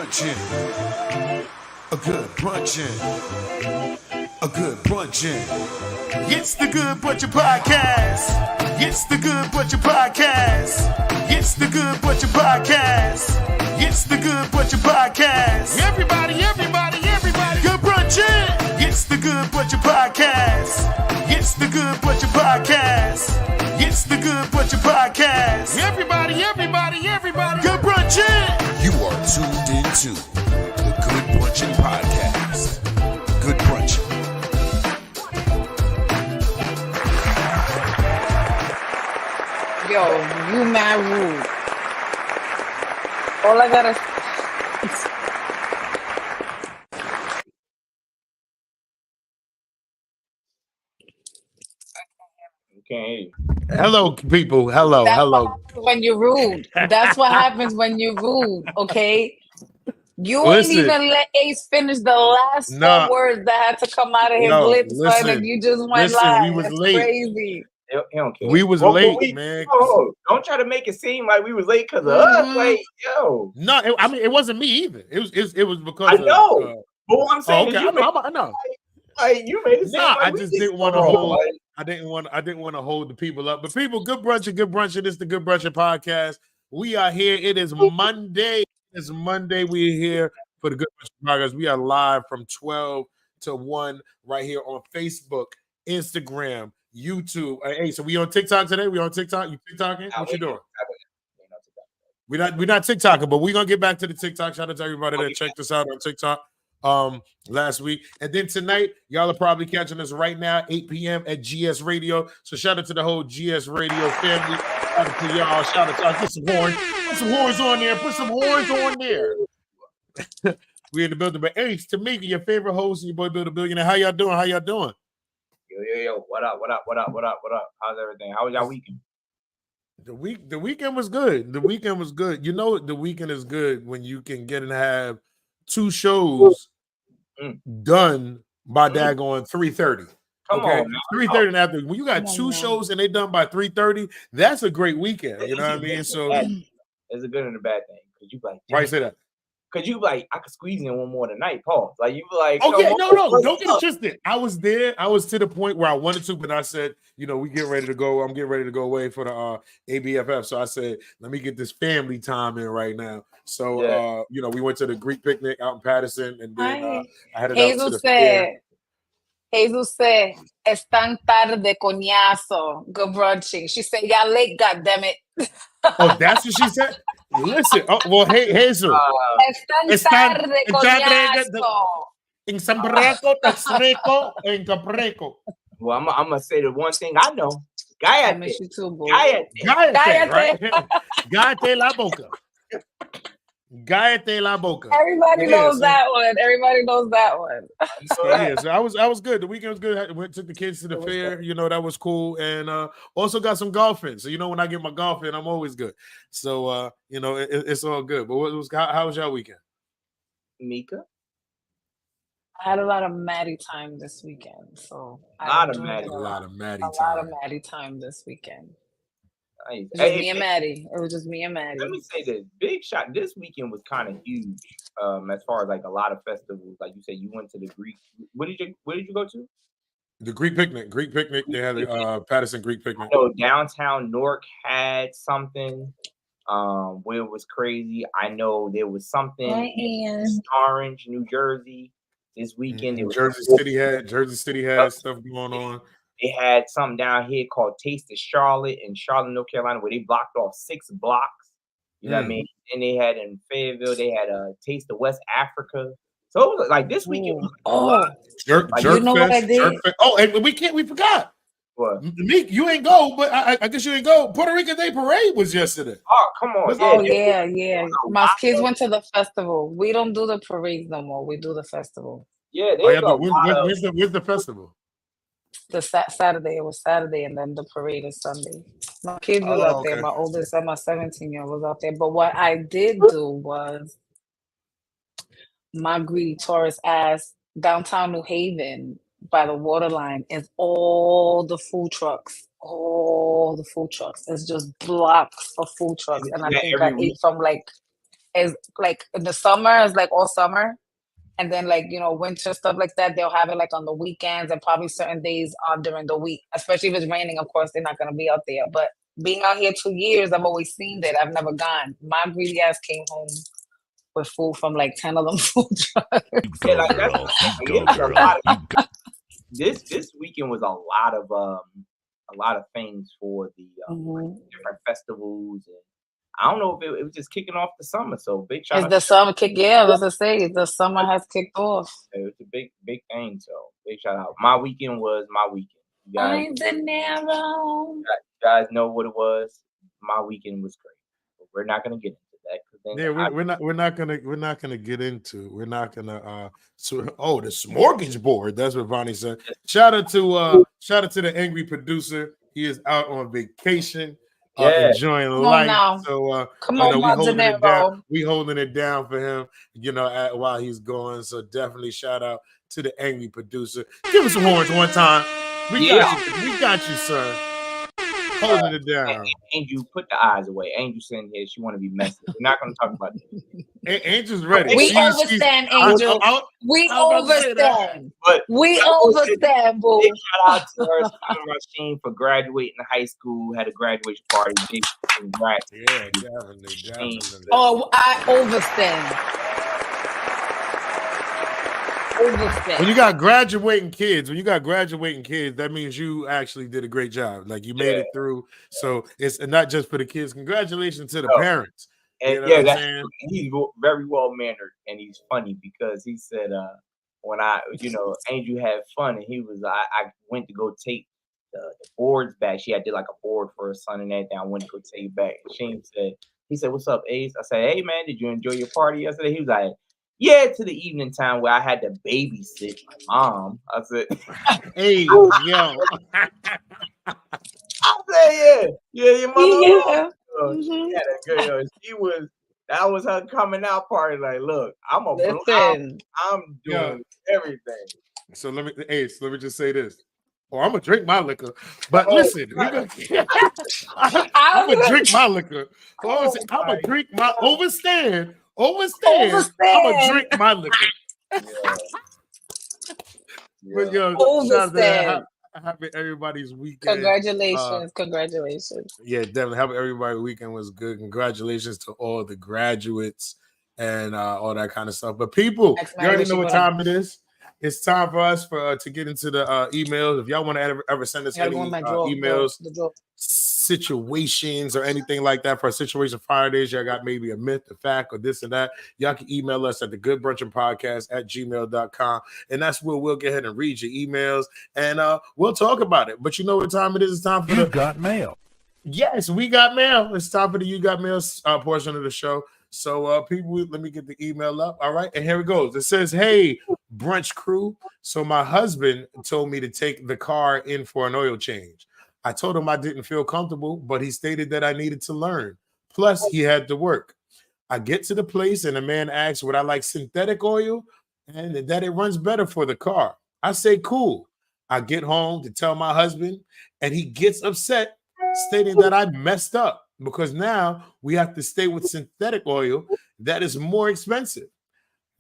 brunchin', a good brunchin', a good brunchin'. It's the Good Brunchin Podcast. It's the Good Brunchin Podcast. It's the Good Brunchin Podcast. It's the Good Brunchin Podcast. Everybody, good brunchin'. It's the Good Brunchin Podcast. It's the Good Brunchin Podcast. It's the Good Brunchin Podcast. Everybody, good brunchin'. You are tuned into the Good Brunchin Podcast. Good Brunchin. Yo, you mad rude. All I gotta Okay. Hello, people. Hello. when you're rude. That's what happens when you're rude, okay? You Listen. ain't even let Ace finish the last four words that had to come out of his lips, son, and you just went live. We was That's late. crazy. He don't care. We was late, man. Don't try to make it seem like we was late because of us. Like, yo. No, it wasn't me either. It was because I know. of, but what I'm saying is okay, I know. Like, you made it seem like I we just did didn't want to wrong, hold. like- I didn't want to hold the people up. But people, good brunchin'. This is the Good Brunchin Podcast. We are here. It is Monday. It's Monday. We're here for the Good Brunchin Podcast. We are live from 12 to 1 right here on Facebook, Instagram, YouTube. Hey, so we on TikTok today? We on TikTok? You TikToking? What you doing? We're not TikToking, but we're gonna get back to the TikTok. Shout out to everybody that checked us out on TikTok last week. And then tonight, y'all are probably catching us right now, 8 p.m. at GS Radio. So shout out to the whole GS Radio family. Shout out to y'all. Shout out to y'all. Put some horns. Put some horns on there. Put some horns on there. We in the building. But Ace, Tomika, your favorite host, your boy Build a Billionaire. How y'all doing? Yo. What up? How's everything? How was y'all weekend? The weekend was good. You know, the weekend is good when you can get and have two shows done by daggone 3:30. Come on, 3:30 in the afternoon. When you got two shows and they done by 3:30, that's a great weekend. You know what I mean? So it's a good and a bad thing because you like why you say that? Because you like I could squeeze in one more tonight, Paul. Like you like no, don't get twisted. I was there. I was to the point where I wanted to, but I said, you know, we get ready to go. I'm getting ready to go away for the ABFF. So I said, let me get this family time in right now. So you know, we went to the Greek picnic out in Patterson, and then I headed out to the fair. Jesus said, "Es tan tarde, coñazo." Good brunching. She said, "Y'all late, goddammit." Oh, that's what she said. Listen, well, hey, Hazel. Es tan tarde, coñazo. En San Breco, Texreco, en Capreco. Well, I'm gonna say the one thing I know. Cállate. I miss you too, boy. Cállate la boca. Cállate la boca. Everybody knows that one. So I was good. The weekend was good. I took the kids to the fair. Good. You know, that was cool. And also got some golf in. So, you know, when I get my golf in, I'm always good. So, you know, it's all good. But how was your weekend? Mika? I had a lot of Maddie time this weekend. So a lot of Maddie time this weekend. Me and Maddie. It was just me and Maddie. Let me say this. Big shot this weekend was kind of huge. As far as like a lot of festivals. Like you said, you went to the Greek. Where did you go to? The Greek picnic. They had a Patterson Greek picnic. So downtown Newark had something where it was crazy. I know there was something in Orange, New Jersey this weekend. Jersey City had stuff going on. They had something down here called Taste of Charlotte in Charlotte, North Carolina, where they blocked off 6 blocks. You know what I mean? And they had in Fayetteville, they had a Taste of West Africa. So it was like this weekend. Jerk you know fest, what I did? And we forgot. What? Meek, you ain't go, but I guess you ain't go. Puerto Rican Day Parade was yesterday. Oh, come on. Yeah. My kids went to the festival. We don't do the parades no more. We do the festival. Yeah, where's the festival? The Saturday. It was Saturday, and then the parade is Sunday. My kids was out there. My oldest and my 17-year-old was out there. But what I did do was my greedy tourist ass downtown New Haven by the waterline is all the food trucks. It's just blocks of food trucks. And I think I ate from like is like in the summer is like all summer. And then like, winter stuff like that, they'll have it like on the weekends and probably certain days during the week. Especially if it's raining, of course, they're not gonna be out there. But being out here 2 years, I've always seen that. I've never gone. My greedy ass came home with food from like 10 of them food trucks. Yeah, like that's You it's go, a girl. lot of this weekend was a lot of things for the different festivals, and I don't know if it was just kicking off the summer. So big shout It's out the to summer kick. Yeah, let's just say the summer has kicked off. it's a big thing. So big shout out. My weekend was my weekend. You guys, I'm De Niro. you guys know what it was. My weekend was great. But we're not gonna get into that because then Yeah, we're not gonna get into it. We're not gonna the smorgasbord. That's what Vonnie said. Shout out to the angry producer. He is out on vacation, enjoying life. Now. So Come on, we holding De it down. Niro. We holding it down for him, while he's going. So definitely shout out to the angry producer. Give us some horns one time. We got you, sir. Holding it down. Angel, put the eyes away. Angel sitting here. She want to be messy. We're not going to talk about this. Angel's ready. We overstand, Angel. We overstand. We overstand, boo. Big shout out to her, Rasheen, for graduating high school. Had a graduation party. Big congrats. Yeah, definitely. Oh, I overstand. When you got graduating kids, that means you actually did a great job. Like you made it through. So it's not just for the kids. Congratulations to the parents. And he's very well mannered, and he's funny because he said when Angel had fun, and he was I went to go take the boards back. She had did like a board for her son and everything. I went to go take it back. He said, "What's up, Ace?" I said, "Hey man, did you enjoy your party yesterday?" He was like, "Yeah, to the evening time where I had to babysit my mom." I said, "Hey, yo." I said, "Yeah, your mother." Yeah. That was her coming out party. Like, look, I'm doing everything. So let me just say this. Or I'm gonna drink my liquor, but listen, I'm gonna drink my liquor. I'm gonna drink my overstand. I'm gonna drink my liquor. But shout out happy everybody's weekend. Congratulations. Yeah, definitely. Happy everybody's weekend was good. Congratulations to all the graduates and all that kind of stuff. But people, you already know what time it is. It's time for us to get into the emails. If y'all want to ever send us any emails, situations, or anything like that for Situation Fridays, y'all got maybe a myth, a fact, or this and that, y'all can email us at the Good Brunchin Podcast at gmail.com. And that's where we'll go ahead and read your emails and we'll talk about it. But you know what time it is? It's time for got mail. Yes, we got mail. It's time for the You Got Mail portion of the show. So, people, let me get the email up. All right. And here it goes. It says, "Hey, brunch crew. So my husband told me to take the car in for an oil change. I told him I didn't feel comfortable, but he stated that I needed to learn. Plus, he had to work. I get to the place and the man asks, would I like synthetic oil and that it runs better for the car? I say, cool. I get home to tell my husband and he gets upset, stating that I messed up because now we have to stay with synthetic oil that is more expensive.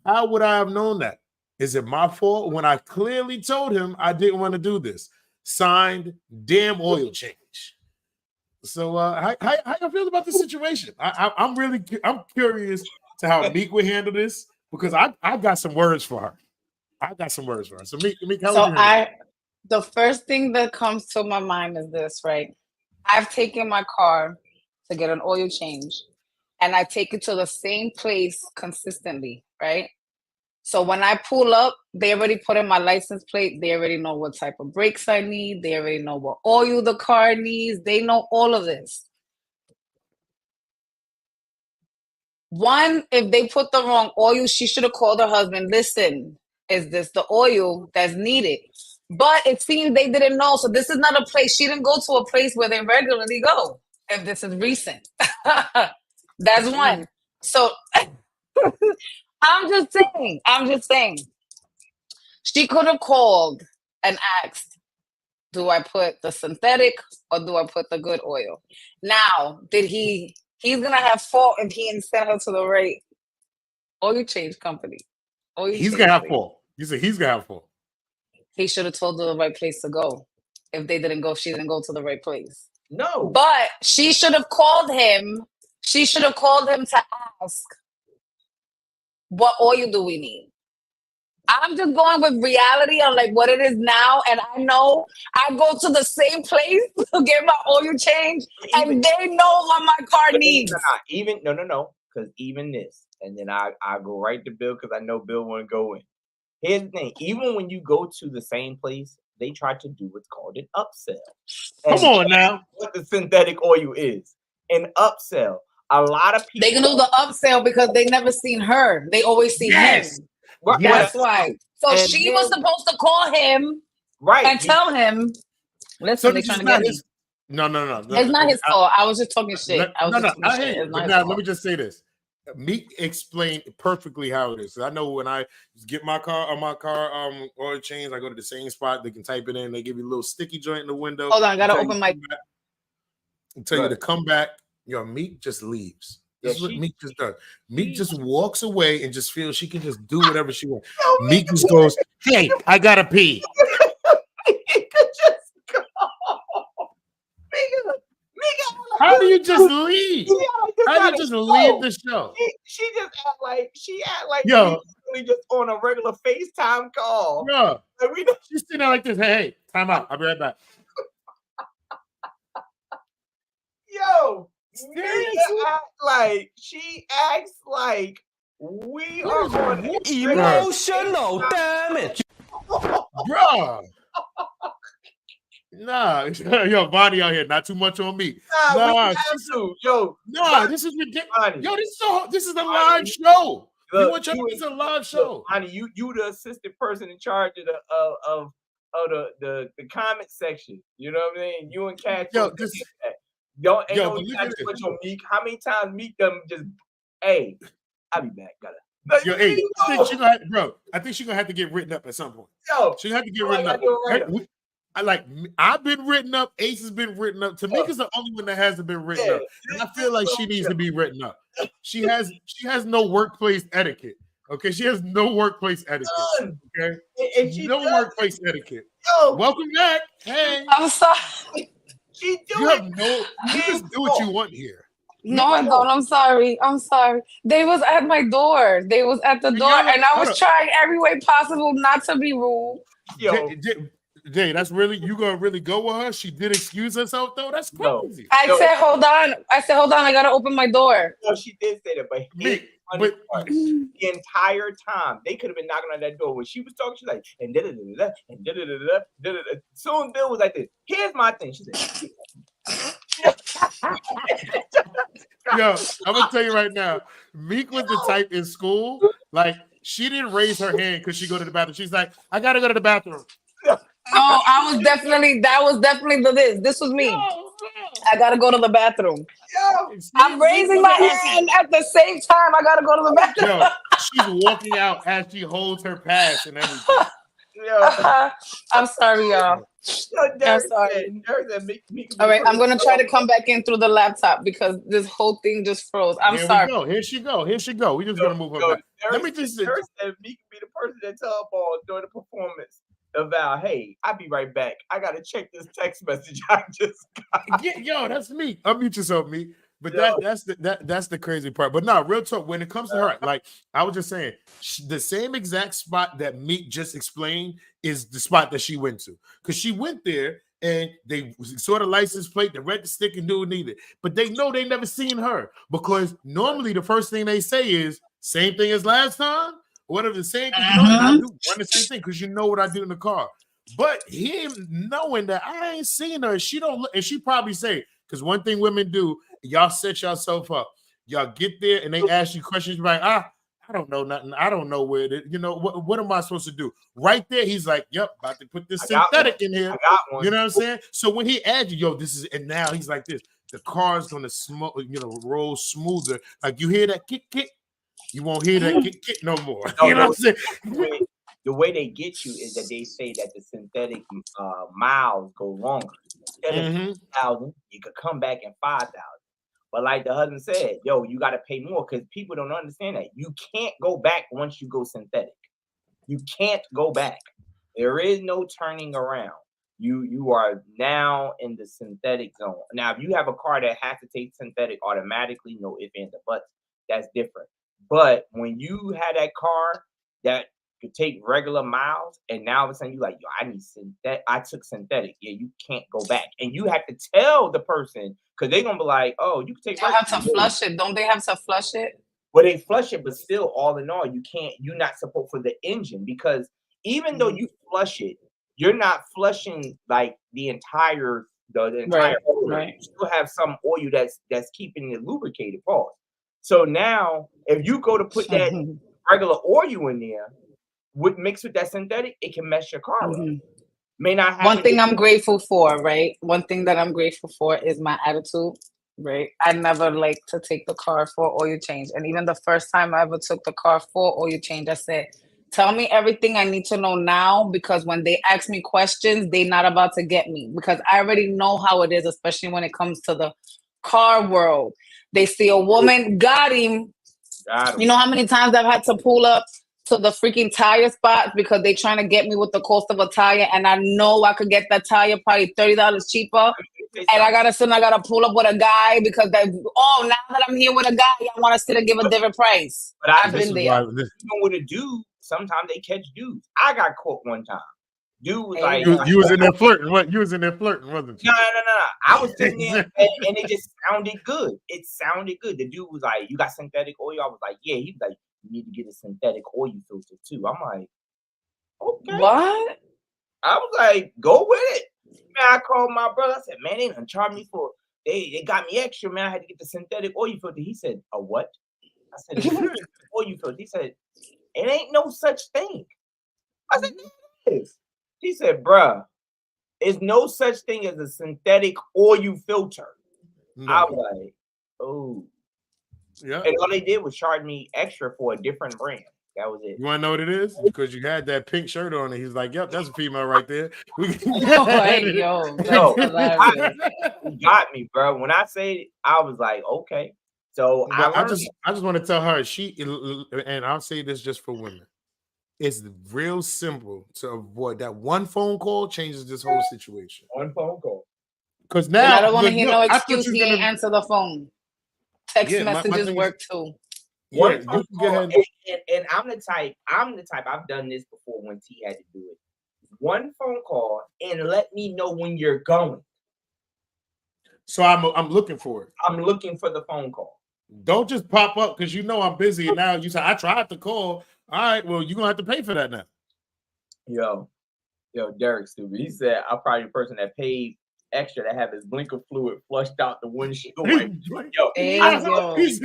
How would I have known that? Is it my fault when I clearly told him I didn't want to do this? Signed, damn oil change." So how you feel about the situation? I'm curious to how Meek would handle this because I got some words for her. So Meek, the first thing that comes to my mind is this, right? I've taken my car to get an oil change and I take it to the same place consistently, right? So when I pull up, they already put in my license plate. They already know what type of brakes I need. They already know what oil the car needs. They know all of this. One, if they put the wrong oil, she should have called her husband. Listen, is this the oil that's needed? But it seems they didn't know. So this is not a place. She didn't go to a place where they regularly go. If this is recent. That's one. So I'm just saying. She could have called and asked, do I put the synthetic or do I put the good oil? Now, did he He's gonna have fault if he didn't send her to the right oil change company. He's gonna have fault. You said he's gonna have fault. He should have told her the right place to go. If they didn't go, she didn't go to the right place. No. But she should have called him. She should have called him to ask, what oil do we need? I'm just going with reality on like what it is now. And I know I go to the same place to get my oil change and they know what my car needs. No. Because even this, and then I go right to Bill because I know Bill want to go in. Here's the thing. Even when you go to the same place, they try to do what's called an upsell. Come on now. What the synthetic oil is. An upsell. A lot of people. They can do the upsell because they never seen her. They always see him. Right. That's why. So and she was supposed to call him and tell him, listen, they're trying to get me. No. It's not his fault. I was just talking shit. I hear you. But now let me just say this. Meek explained perfectly how it is. I know when I get my car oil change, I go to the same spot. They can type it in. They give you a little sticky joint in the window. Hold on, I gotta open my. Tell you to come back. Yo, Meek just leaves. This is what Meek just does. Meek just walks away and just feels she can just do whatever she wants. Meek just goes, "Hey, I gotta pee." He could just go. How do you just leave? How do you just leave the show? She just act like yo, we just on a regular FaceTime call. Yeah, she's sitting there like this. Hey, time out. I'll be right back. Yo, she acts like we are on emotional damage, bro. Nah, yo, Bonnie out here, not too much on me. This is ridiculous. Yo, this is a live show. This is a live show. Bonnie, you the assistant person in charge of the comment section. You know what I mean? You and Cat. Yo, no much on Meek. How many times Meek them just? Hey, I'll be back. Yo, hey, I think she's gonna have to get written up at some point. Yo, she have to get written up. I've been written up. Ace has been written up. Tamika's the only one that hasn't been written up, and I feel like she needs to be written up. She has no workplace etiquette. Okay, she has no workplace etiquette. Okay, and no workplace etiquette. Yo, welcome back. Hey, I'm sorry. You just do what you want here. No, I don't. I'm sorry. They was at my door. They was at the door, and I was trying every way possible not to be rude. Yo, Jay, that's really you gonna really go with her? She did excuse herself though. That's crazy. I said, hold on. I gotta open my door. No, she did say that, but the entire time they could have been knocking on that door when she was talking. She's like, and soon Bill was like this. Here's my thing. She said, yo, I'm gonna tell you right now, Meek was the type in school, like she didn't raise her hand because she go to the bathroom. She's like, I gotta go to the bathroom. Oh, that was definitely this was me. I gotta go to the bathroom. I'm raising my hand at the same time. I gotta go to the bathroom. She's walking out as she holds her pass and everything. I'm sorry, y'all. I'm sorry. All right, I'm gonna try to come back in through the laptop because this whole thing just froze. I'm sorry. Here she go. We just gonna move her back. Let me just say, Meek be the person that tell Paul during the performance. About, hey, I'll be right back. I gotta check this text message I just got. Yo, that's me. Unmute yourself, me. But that's the crazy part. But no, real talk. When it comes to her, like I was just saying, the same exact spot that Meek just explained is the spot that she went to, because she went there and they saw the license plate, they read the stick and do neither. But they know they never seen her because normally the first thing they say is same thing as last time. Whatever the same thing, I do one the same thing because you know what I do in the car. But him knowing that I ain't seen her, she don't look, and she probably say, because one thing women do, y'all set yourself up. Y'all get there and they ask you questions like, I don't know nothing. I don't know where it, what am I supposed to do? Right there, he's like, yep, about to put this synthetic in here. I got one. You know what I'm saying? So when he adds you, and now he's like this, the car's gonna roll smoother. Like you hear that kick. You won't hear that get no more. You know what I'm saying? The way they get you is that they say that the synthetic miles go longer. Instead of 2,000, you could come back in 5,000. But like the husband said, yo, you got to pay more because people don't understand that. You can't go back once you go synthetic. You can't go back. There is no turning around. You are now in the synthetic zone. Now, if you have a car that has to take synthetic automatically, no ifs, ands, or buts, that's different. But when you had that car that could take regular miles, and now all of a sudden you're like, yo, I need synthetic. I took synthetic. Yeah, you can't go back. And you have to tell the person, because they're going to be like, oh, you can take They have to flush it. Don't they have to flush it? Well, they flush it, but still, all in all, you're not supposed for the engine, because even though you flush it, you're not flushing like the entire oil. Right. You still have some oil that's keeping it lubricated. Pause. So now, if you go to put that regular oil in there, mixed with that synthetic, it can mess your car up. May not happen. One thing I'm grateful for, right? One thing that I'm grateful for is my attitude, right? I never like to take the car for oil change. And even the first time I ever took the car for oil change, I said, tell me everything I need to know now, because when they ask me questions, they're not about to get me, because I already know how it is, especially when it comes to the car world. They see a woman, got him. You know how many times I've had to pull up to the freaking tire spot because they're trying to get me with the cost of a tire, and I know I could get that tire probably $30 cheaper, and I gotta pull up with a guy because now that I'm here with a guy, I want to sit and give a different price. But I've been there. You know what to do? Sometimes they catch dudes. I got caught one time. Dude was like, you was in there flirting. What? You was in there flirting, wasn't you? No. I was sitting there, and it just sounded good. It sounded good. The dude was like, "You got synthetic oil?" I was like, "Yeah." He was like, "You need to get a synthetic oil filter too." I'm like, "Okay." What? I was like, "Go with it." Man, I called my brother. I said, "Man, they done charged me for. They got me extra. Man, I had to get the synthetic oil filter." He said, "A what?" I said, "Oil filter." He said, "It ain't no such thing." I said, "It is." He said, "Bruh, there's no such thing as a synthetic oil filter." No. I was like, "Oh." Yeah. And all they did was charge me extra for a different brand. That was it. You want to know what it is? Because you had that pink shirt on, and he's like, "Yep, that's a female right there." You got me, bro. When I say it, I was like, "Okay." So I just want to tell her and I'll say this just for women. It's real simple to avoid that. One phone call changes this whole situation. One phone call. Because now I don't want to hear no excuse. He ain't answer the phone. Text messages work too. One phone call, and I'm the type. I've done this before when T had to do it. One phone call and let me know when you're going. So I'm looking for it. I'm looking for the phone call. Don't just pop up because you know I'm busy. And now you say I tried to call. All right, well, you're gonna have to pay for that now. Yo, Derek stupid. He said I'm probably the person that paid extra to have his blinker fluid flushed out the windshield. Did you see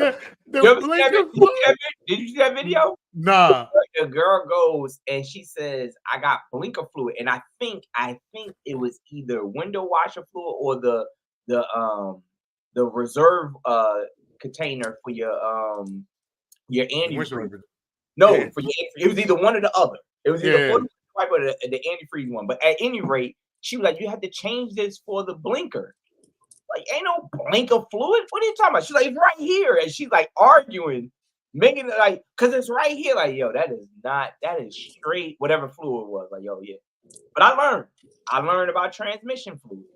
that video? Nah. The girl goes and she says, "I got blinker fluid," and I think it was either window washer fluid or the reserve container for your antifreeze. No, it was either one or the other. It was either or the antifreeze one. But at any rate, she was like, "You had to change this for the blinker." Like, ain't no blinker fluid. What are you talking about? She's like, "It's right here," and she's like arguing, making it like, "Cause it's right here." Like, yo, that is straight whatever fluid was. Like, yo, yeah. But I learned about transmission fluid.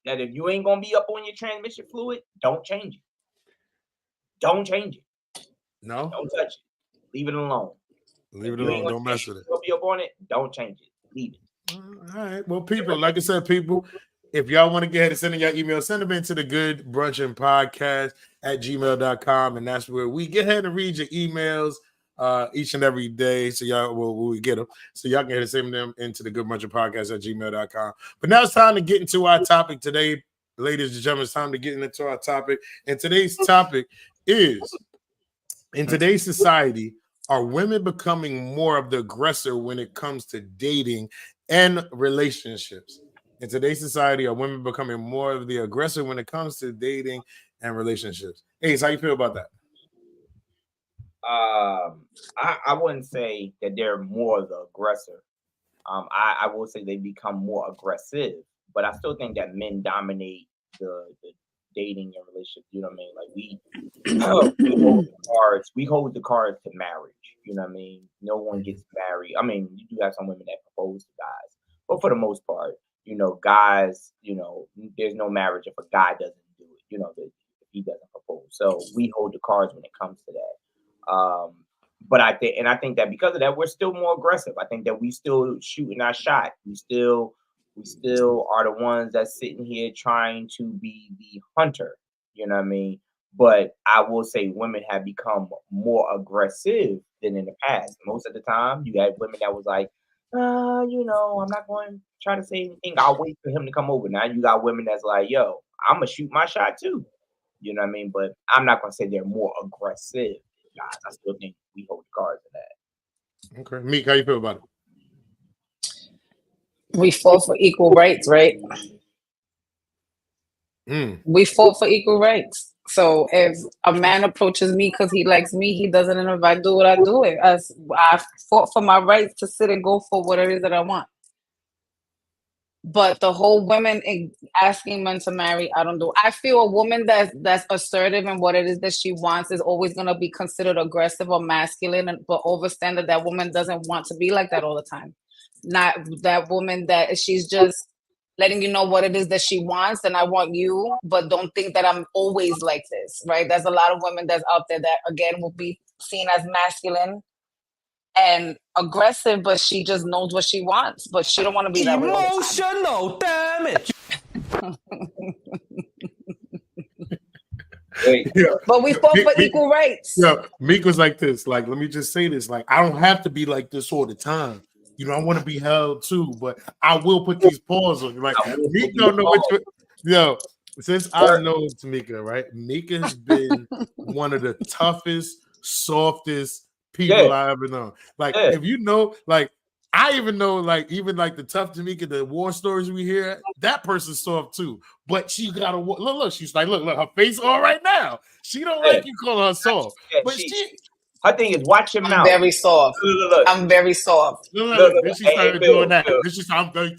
That if you ain't gonna be up on your transmission fluid, don't change it. Don't change it. No, don't touch it. Leave it alone. Leave it alone. Don't mess with it. Be up on it. Don't change it. Leave it. All right. Well, people, like I said, people, if y'all want to get ahead and send in your email, send them into the Good Brunchin Podcast at gmail.com. And that's where we get ahead and read your emails each and every day. So y'all we get them. So y'all can send them into the Good Brunchin Podcast at gmail.com. But now it's time to get into our topic today. Ladies and gentlemen, it's time to get into our topic. And today's topic is, in today's society, are women becoming more of the aggressor when it comes to dating and relationships? In today's society, are women becoming more of the aggressor when it comes to dating and relationships? Ace, how you feel about that? I wouldn't say that they're more the aggressor. I will say they become more aggressive, but I still think that men dominate the dating and relationships. You know what I mean? Like we hold the cards to marriage. You know what I mean? No one gets married. I mean, you do have some women that propose to guys, but for the most part, guys, there's no marriage if a guy doesn't do it. If he doesn't propose. So we hold the cards when it comes to that. But I think that because of that, we're still more aggressive. I think that we still shooting our shot. We still are the ones that's sitting here trying to be the hunter. You know what I mean? But I will say women have become more aggressive than in the past. Most of the time, you had women that was like, I'm not going to try to say anything. I'll wait for him to come over. Now you got women that's like, yo, I'm going to shoot my shot too. You know what I mean? But I'm not going to say they're more aggressive. Guys, I still think we hold the cards in that. Okay. Meek, how you feel about it? We fought for equal rights, right? We fought for equal rights. So if a man approaches me because he likes me, he doesn't. And if I do it, I do it. I fought for my rights to sit and go for what it is that I want. But the whole women asking men to marry, I don't do. I feel a woman that's assertive in what it is that she wants is always going to be considered aggressive or masculine, but overstand that woman doesn't want to be like that all the time. Not that woman that she's just letting you know what it is that she wants, and I want you, but don't think that I'm always like this, right? There's a lot of women that's out there that, again, will be seen as masculine and aggressive, but she just knows what she wants, but she don't want to be that way all the time. Emotional damage. But we fought for equal rights. Yeah, Meek was like this. Like, let me just say this. Like, I don't have to be like this all the time. I want to be held too, but I will put these paws on you. Like, Meek don't know what since I know Tomika, right? Mika has been one of the toughest, softest people I ever known. Like, if I even know, even the tough Tomika, the war stories we hear, that person's soft too. But she got to look. She's like, look, her face all right now. She don't like you calling her soft, but her thing is watch your mouth. Very soft. Look. I'm very soft. Look. Then she started doing that. Then she said, I'm very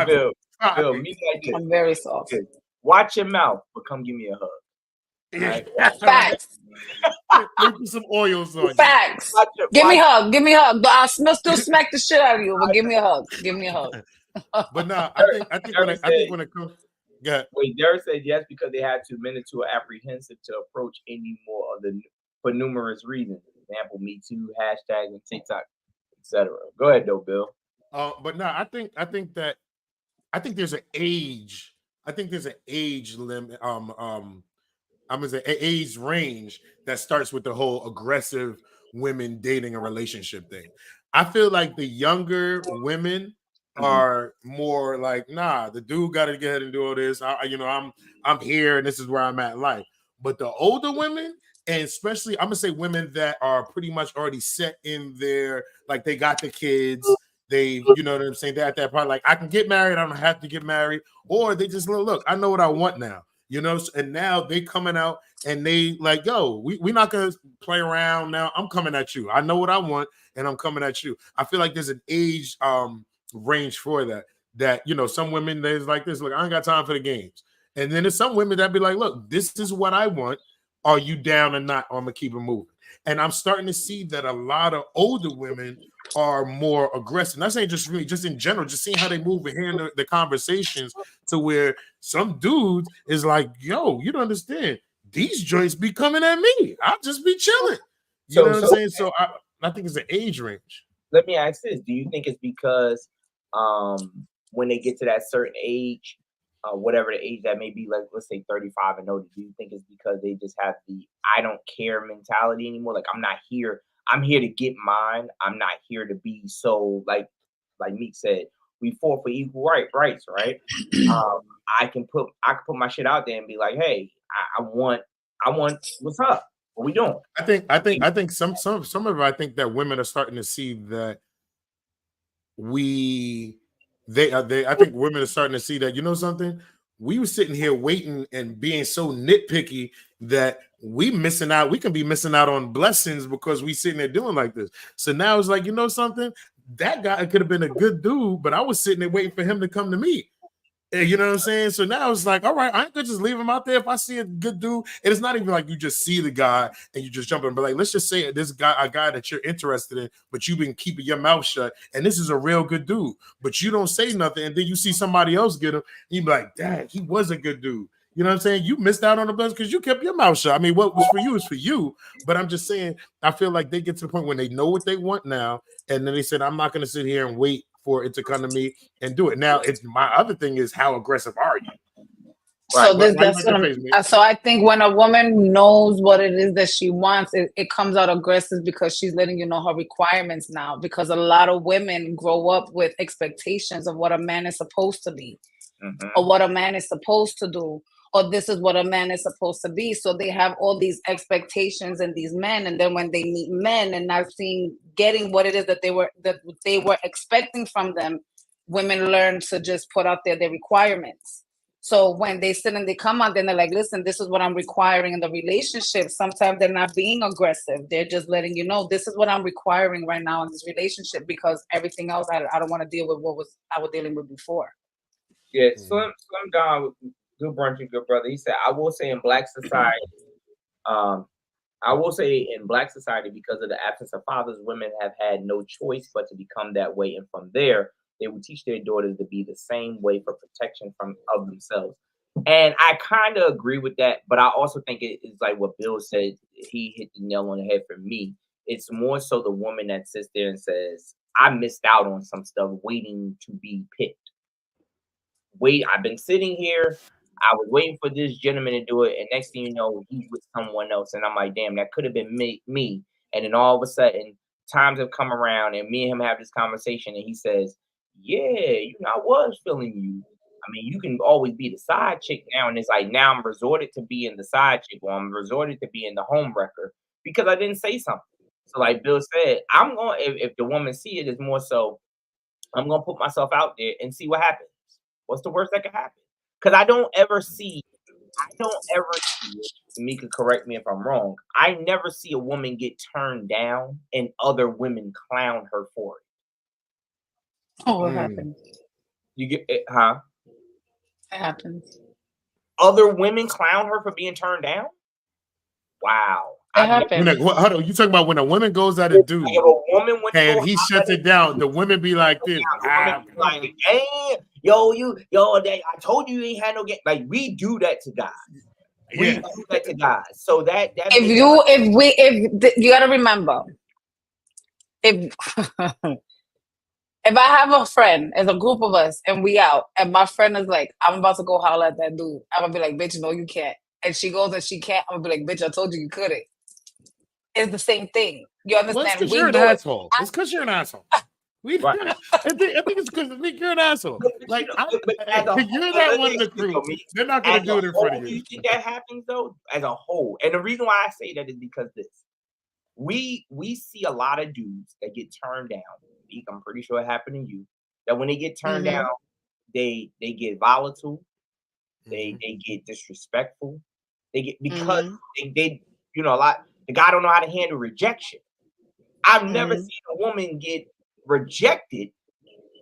Bill, I'm very soft. Watch your mouth, but come give me a hug. Right? Facts. Put some oils on. Facts. Give me a hug. Give me a hug. I'll still smack the shit out of you, but give me a hug. Give me a hug. But no, I think when it comes. Yeah. Wait, Derek said yes because they had too many too apprehensive to approach any more of the for numerous reasons. For example, Me Too, hashtags, and TikTok, etc. Go ahead, though, Bill. But no, I think there's an age. I think there's an age limit. I'm gonna say an age range that starts with the whole aggressive women dating a relationship thing. I feel like the younger women are more like, nah, the dude got to get ahead and do all this. I'm here and this is where I'm at in life. But the older women, and especially I'm gonna say women that are pretty much already set in their, like, they got the kids, they, you know what I'm saying, they're at that part, like, I can get married, I don't have to get married, or they just look, I know what I want now, and now they coming out and they like, yo, we're not gonna play around now. I'm coming at you. I know what I want and I'm coming at you. I feel like there's an age range for that some women, there's like this, look, I ain't got time for the games. And then there's some women that be like, look, this is what I want. Are you down or not? Or I'm gonna keep it moving. And I'm starting to see that a lot of older women are more aggressive. Not saying just really, just in general, just seeing how they move and hearing the conversations, to where some dude is like, yo, you don't understand. These joints be coming at me. I'll just be chilling. You know what I'm saying? So I think it's an age range. Let me ask this. Do you think it's because when they get to that certain age, whatever the age that may be, like let's say 35 and older, do you think it's because they just have the I don't care mentality anymore? Like, I'm here to get mine. I'm not here to be so like Meek said, we fought for equal rights, right? I can put my shit out there and be like, hey, I want what's up? What we doing? I think some of it, I think that women are starting to see that I think women are starting to see that, you know something? We were sitting here waiting and being so nitpicky that we missing out. We can be missing out on blessings because we sitting there doing like this. So now it's like, you know something? That guy could have been a good dude, but I was sitting there waiting for him to come to me. You know what I'm saying? So now it's like, all right, I ain't gonna just leave him out there if I see a good dude. And it's not even like you just see the guy and you just jump in, but like, let's just say this guy, a guy that you're interested in, but you've been keeping your mouth shut, and this is a real good dude, but you don't say nothing, and then you see somebody else get him, and you be like, dang, he was a good dude. You know what I'm saying? You missed out on the best because you kept your mouth shut. I mean, what was for you is for you. But I'm just saying, I feel like they get to the point when they know what they want now, and then they said, I'm not going to sit here and wait for it to come to me and do it. Now, it's my other thing is how aggressive are you? Right. So that's what so I think when a woman knows what it is that she wants, it comes out aggressive because she's letting you know her requirements now. Because a lot of women grow up with expectations of what a man is supposed to be, or what a man is supposed to do, or this is what a man is supposed to be. So they have all these expectations in these men, and then when they meet men and not getting what it is that they were expecting from them, women learn to just put out their requirements. So when they sit and they come out, then they're like, listen, this is what I'm requiring in the relationship. Sometimes they're not being aggressive. They're just letting you know, this is what I'm requiring right now in this relationship, because everything else, I don't want to deal with what I was dealing with before. Yeah, Slim Don, Good Brunchin, good brother. He said, I will say in Black society, because of the absence of fathers, women have had no choice but to become that way. And from there, they will teach their daughters to be the same way for protection of themselves. And I kind of agree with that, but I also think it's like what Bill said. He hit the nail on the head for me. It's more so the woman that sits there and says, I missed out on some stuff waiting to be picked. I've been sitting here. I was waiting for this gentleman to do it, and next thing you know, he's with someone else. And I'm like, damn, that could have been me. And then all of a sudden, times have come around, and me and him have this conversation, and he says, yeah, I was feeling you. I mean, you can always be the side chick now. And it's like, now I'm resorted to being the side chick, or I'm resorted to being the home wrecker because I didn't say something. So like Bill said, I'm going, if the woman see it, it's more so, I'm going to put myself out there and see what happens. What's the worst that could happen? Because I don't ever see, Tomika, correct me if I'm wrong, I never see a woman get turned down and other women clown her for it. Oh, what happens? You get it, huh? It happens. Other women clown her for being turned down? Wow. It happens. Hold on, you talking about when a woman goes at a dude and he shuts it down, the women be like this. Like, damn, I told you ain't had no game. Like, we do that to guys. We do that to guys. So that if you gotta remember, if if I have a friend, as a group of us, and we out, and my friend is like, I'm about to go holler at that dude, I'm gonna be like, bitch, no, you can't. And she goes and she can't, I'm gonna be like, bitch, I told you couldn't. It's the same thing. You understand? Well, it's because you're an asshole. It's because you're an asshole. I think it's because you're an asshole. Like, you're not one of the crew. They're not going to do it in front of you. Do you think that happens, though, as a whole? And the reason why I say that is because we see a lot of dudes that get turned down. I'm pretty sure it happened to you. That when they get turned down, they get volatile. They get disrespectful. They get, because they a lot. The guy don't know how to handle rejection. I've never seen a woman get rejected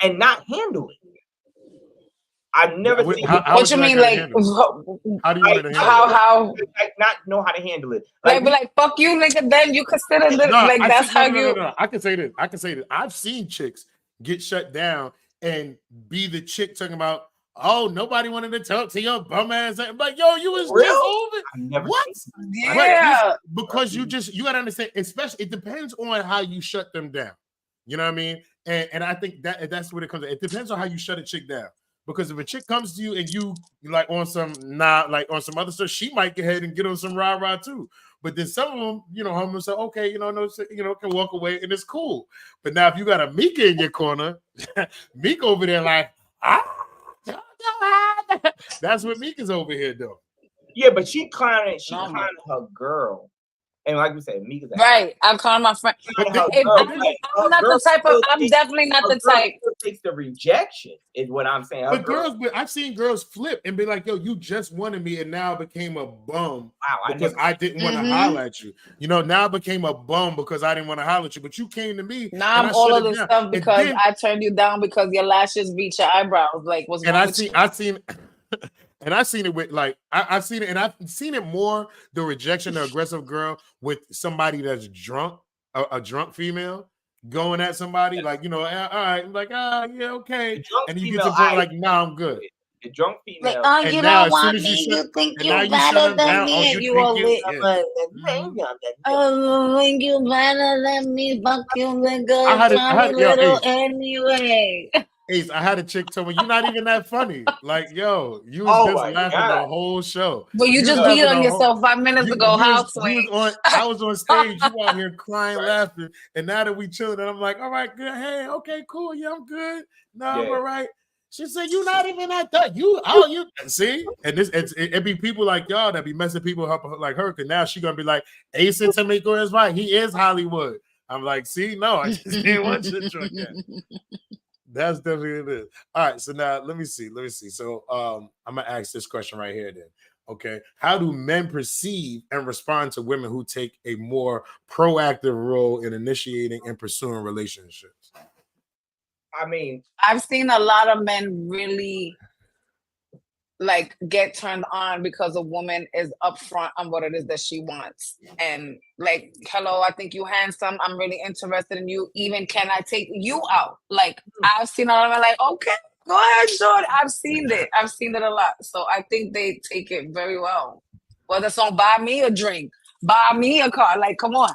and not handle it. I've never seen. What you mean, like? How do you want to handle how like not know how to handle it? Like, be like, fuck you, nigga. Then you consider this. Like, that's how you. No. I can say this. I've seen chicks get shut down and be the chick talking about, oh, nobody wanted to talk to your bum ass. But yo, you was just over. What? Yeah. Because you gotta understand, especially it depends on how you shut them down. You know what I mean? And I think that's what it comes to. It depends on how you shut a chick down. Because if a chick comes to you and you like on some other stuff, she might go ahead and get on some rah-rah too. But then some of them, homies say, okay, can walk away and it's cool. But now if you got a Mika in your corner, Mika over there like, that's what Mika's over here doing. Yeah, but she clowning her girl And like we said, Mika's right. I'm calling my friend. I'm not the type of. I'm definitely not the type. Takes the rejection, is what I'm saying. But I've seen girls flip and be like, "Yo, you just wanted me, and now I became a bum because I didn't want to holler at you. You know, now I became a bum because I didn't want to holler at you. But you came to me. Now I'm all of this stuff because I turned you down because your lashes reach your eyebrows. Like, what's wrong with you? I've seen. And I've seen it with I've seen it, and I've seen it more the rejection, the aggressive girl with somebody that's drunk, a drunk female going at somebody like, you know, all right, like, yeah, okay, and you get to the point like, nah, I'm good. The drunk female, like, you don't want me. You think you're better than me. You are lit. Oh, think you better than me? Fuck you, nigga. Little anyway. Ace, I had a chick tell me, you're not even that funny. Like, yo, you was just laughing the whole show. Well, you just beat on yourself 5 minutes ago. I was on stage, you out here crying, laughing, and now that we chilling, and I'm like, all right, good. Hey, okay, cool. Yeah, I'm good. No, I'm all right. She said, "You're not even at that. You see?" And it be people like y'all that be messing people up like her. Cause now she gonna be like, "Ace and Tomika is right. He is Hollywood." I'm like, "See, no, I just didn't want you to drink that." That's definitely it is. All right, so now let me see. So I'm gonna ask this question right here then. Okay, how do men perceive and respond to women who take a more proactive role in initiating and pursuing relationships? I mean, I've seen a lot of men really like get turned on because a woman is upfront on what it is that she wants. And like, hello, I think you handsome. I'm really interested in you. Even can I take you out? Like, I've seen a lot of men like, okay, go ahead, Jordan. I've seen it a lot. So I think they take it very well. Whether it's on buy me a drink, buy me a car. Like, come on.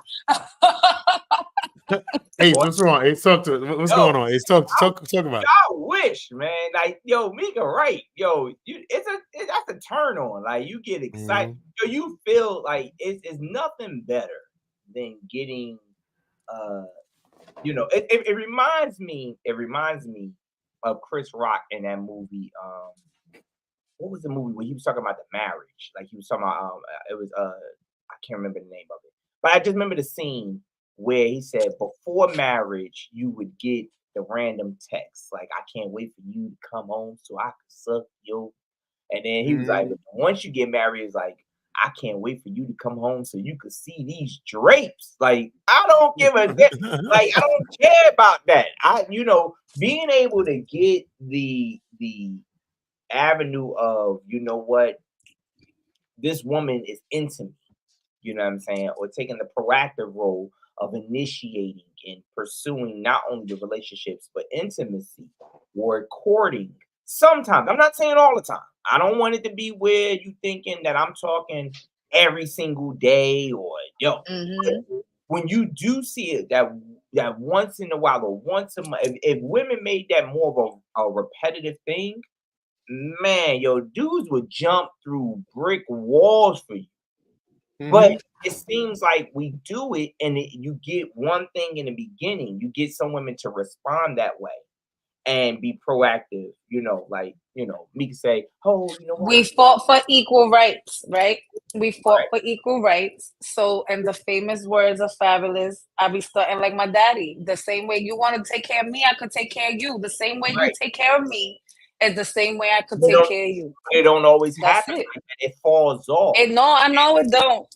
Hey, what's wrong? Hey, talk to it. What's going on? Hey, talk about it. I wish, man. Like, yo, Mika, right? Yo, that's a turn on. Like, you get excited. Yo, you feel like it's nothing better than getting. You know, it reminds me of Chris Rock in that movie. What was the movie where he was talking about the marriage? Like, he was talking about it was I can't remember the name of it, but I just remember the scene where he said before marriage, you would get the random text like, "I can't wait for you to come home so I can suck you." And then he was like, once you get married, it's like, "I can't wait for you to come home so you could see these drapes." Like, I don't give a damn. Like, I don't care about that. Being able to get the avenue of, you know what, this woman is into me, you know what I'm saying, or taking the proactive role of initiating and pursuing not only the relationships but intimacy or courting. Sometimes, I'm not saying all the time. I don't want it to be where you thinking that I'm talking every single day or when you do see it that once in a while or once a month, if women made that more of a repetitive thing, man, yo, dudes would jump through brick walls for you. But it seems like we do it, and you get one thing in the beginning. You get some women to respond that way and be proactive. Me say, "Oh, you know what? We fought for equal rights, right? We fought for equal rights. So, in the famous words of Fabulous, I be starting like my daddy. The same way you want to take care of me, I could take care of you. The same way you take care of me is the same way I could take care of you." It don't always happen like that. It falls off. I know it don't.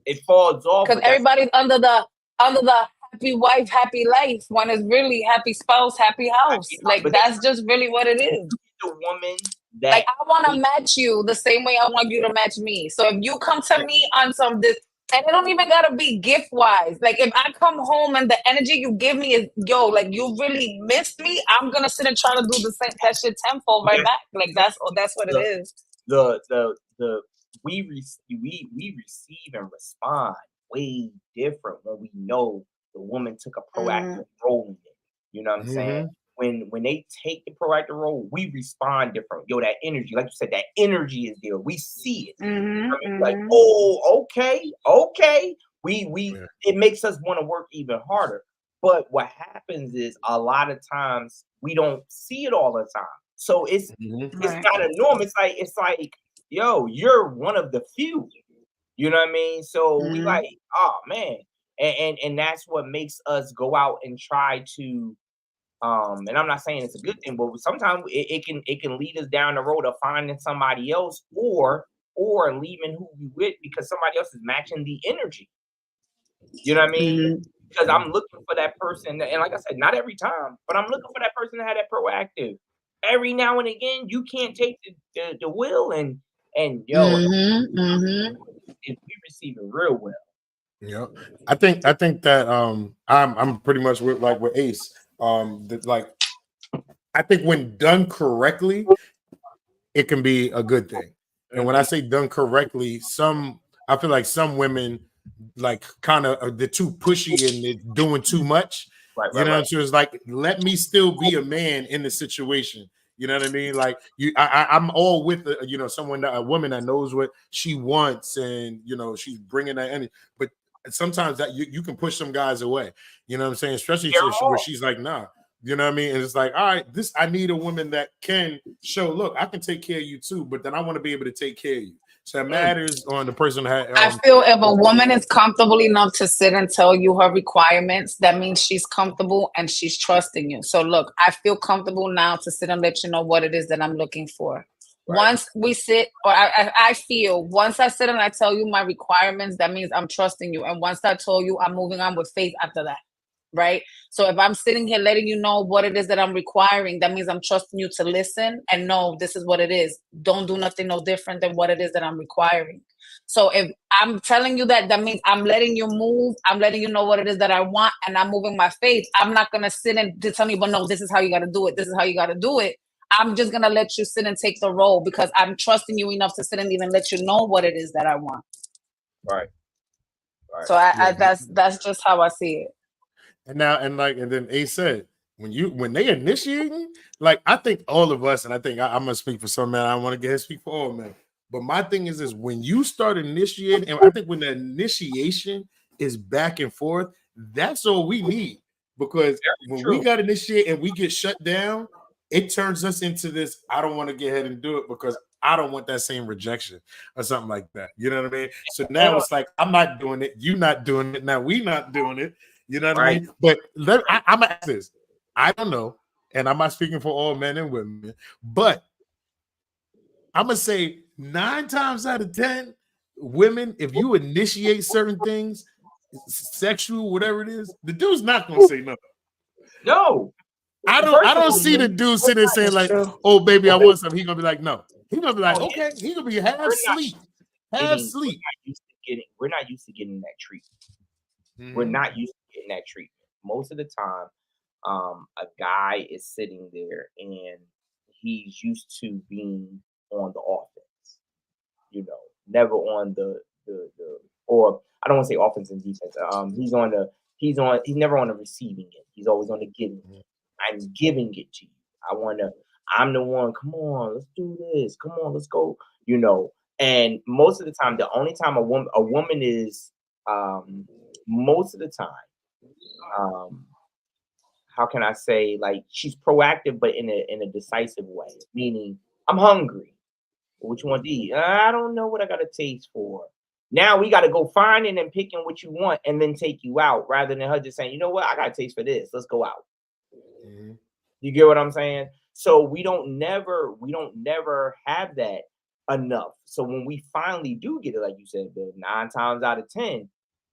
It falls off because everybody's under the happy wife, happy life. One is really happy spouse, happy house. Like, that's just really what it is. The woman that, like, I want to match you the same way I want you to match me. So if you come to me on some this, and it don't even gotta be gift wise. Like, if I come home and the energy you give me is, yo, like, you really missed me, I'm gonna sit and try to do the same that shit tenfold right back. Like, that's what it is. We receive and respond way different when we know the woman took a proactive role in it. You know what I'm saying? When they take the proactive role, we respond different. Yo, that energy, like you said, that energy is there. We see it. Like, oh, okay. It makes us want to work even harder. But what happens is a lot of times we don't see it all the time. So it's not a norm. It's like, yo, you're one of the few. You know what I mean? So we like, oh man, and that's what makes us go out and try to. And I'm not saying it's a good thing, but sometimes it can lead us down the road of finding somebody else or leaving who we with because somebody else is matching the energy. You know what I mean? Because I'm looking for that person, and like I said, not every time, but I'm looking for that person to have that proactive. Every now and again, you can't take the will and yo, if we receive it real well. Yeah, I think that I'm pretty much with Ace. Like I think when done correctly, it can be a good thing. And when I say done correctly, I feel like some women like kind of they're too pushy and they're doing too much. You know, so it's like let me still be a man in the situation. You know what I mean? Like I'm all with a woman that knows what she wants and she's bringing that energy, but sometimes that you can push some guys away. You know what I'm saying? Especially where she's like, nah. You know what I mean? And it's like, all right, I need a woman that can show, look, I can take care of you too, but then I want to be able to take care of you. So it matters on the person. I feel if a woman is comfortable enough to sit and tell you her requirements, that means she's comfortable and she's trusting you. So look, I feel comfortable now to sit and let you know what it is that I'm looking for. Right. Once we sit, or I feel once I sit and I tell you my requirements, that means I'm trusting you. And once I told you, I'm moving on with faith after that. Right. So if I'm sitting here letting you know what it is that I'm requiring, that means I'm trusting you to listen and know this is what it is. Don't do nothing no different than what it is that I'm requiring. So if I'm telling you that means I'm letting you move. I'm letting you know what it is that I want and I'm moving my faith. I'm not going to sit and tell you, but no, this is how you got to do it. This is how you got to do it. I'm just going to let you sit and take the role because I'm trusting you enough to sit and even let you know what it is that I want. Right. So that's just how I see it. And then Ace said, when they initiating, like I think all of us, and I think I'm gonna speak for some men, I want to get speak for all men. But my thing is when you start initiating, and I think when the initiation is back and forth, that's all we need. Because when we got initiate and we get shut down, it turns us into this. I don't want to get ahead and do it because I don't want that same rejection or something like that. You know what I mean? So now it's like I'm not doing it, you not doing it, now we not doing it. You know what I mean? But I'm gonna ask this. I don't know, and I'm not speaking for all men and women, but I'm gonna say 9 times out of 10, women, if you initiate certain things, sexual, whatever it is, the dude's not gonna say no. No, I don't see the dude sitting there saying like, "Oh, baby, I want something." He's gonna be like, "No." He's gonna be like, "Okay." He's gonna be half sleep. We're not used to getting that treatment. We're not used to getting that treatment. Most of the time, a guy is sitting there and he's used to being on the offense. Never on the or I don't want to say offense and defense. He's never on the receiving end. He's always on the giving end. I'm giving it to you. I'm the one. Come on, let's do this. Come on, let's go. And most of the time, the only time a woman is most of the time, how can I say, like, she's proactive, but in a decisive way. Meaning, I'm hungry. What you want to eat? I don't know what I got a taste for. Now we got to go finding and picking what you want, and then take you out, rather than her just saying, you know what, I got a taste for this. Let's go out. Mm-hmm. You get what I'm saying? So we don't never have that enough. So when we finally do get it, like you said, Bill, 9 times out of 10,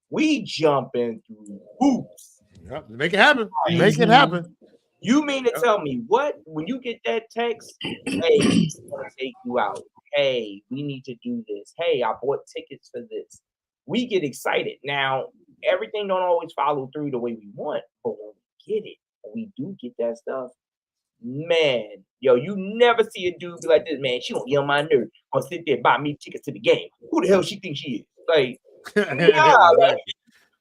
we jump in through hoops. Yep. Make it happen. Make it happen. You mean to tell me what? When you get that text, hey, we want to take you out. Hey, we need to do this. Hey, I bought tickets for this. We get excited. Now, everything don't always follow through the way we want, but when we get it, when we do get that stuff, man, you never see a dude be like this, man. She gonna get on my nerves. Gonna sit there and buy me tickets to the game. Who the hell she thinks she is? Like, nah, like,